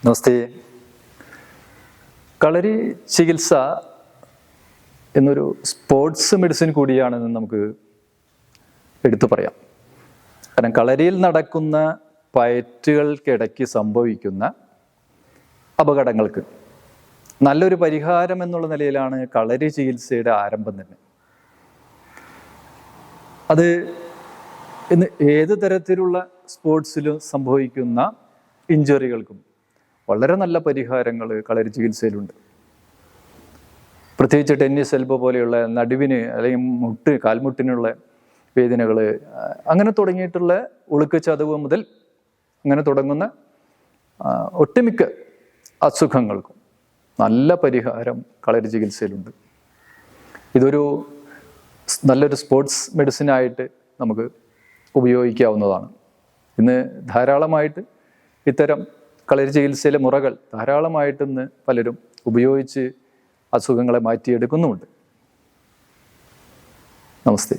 നമസ്തേ. കളരി ചികിത്സ എന്നൊരു sports medicine കൂടിയാണെന്ന് നമുക്ക് എടുത്തു പറയാം. കാരണം കളരിയിൽ നടക്കുന്ന പയറ്റുകൾക്കിടയ്ക്ക് സംഭവിക്കുന്ന അപകടങ്ങൾക്ക് നല്ലൊരു പരിഹാരം എന്നുള്ള നിലയിലാണ് കളരി ചികിത്സയുടെ ആരംഭം തന്നെ. അത് ഇന്ന് ഏത് തരത്തിലുള്ള സ്പോർട്സിലും സംഭവിക്കുന്ന ഇഞ്ചുറികൾക്കും വളരെ നല്ല പരിഹാരങ്ങൾ കളരി ചികിത്സയിലുണ്ട്. പ്രത്യേകിച്ച് ടെന്നീസ് എൽബോ പോലെയുള്ള നടുവിന് അല്ലെങ്കിൽ കാൽമുട്ടിനുള്ള വേദനകൾ, അങ്ങനെ തുടങ്ങിയിട്ടുള്ള ഉളുക്ക് ചതവ് മുതൽ അങ്ങനെ തുടങ്ങുന്ന ഒട്ടുമിക്ക അസുഖങ്ങൾക്കും നല്ല പരിഹാരം കളരി ചികിത്സയിലുണ്ട്. ഇതൊരു നല്ലൊരു സ്പോർട്സ് മെഡിസിനായിട്ട് നമുക്ക് ഉപയോഗിക്കാവുന്നതാണ്. ഇന്ന് ധാരാളമായിട്ട് ഇത്തരം കളരി ചികിത്സയിലെ മുറകൾ ധാരാളമായിട്ട് ഇന്ന് പലരും ഉപയോഗിച്ച് അസുഖങ്ങളെ മാറ്റിയെടുക്കുന്നുമുണ്ട്. നമസ്തേ.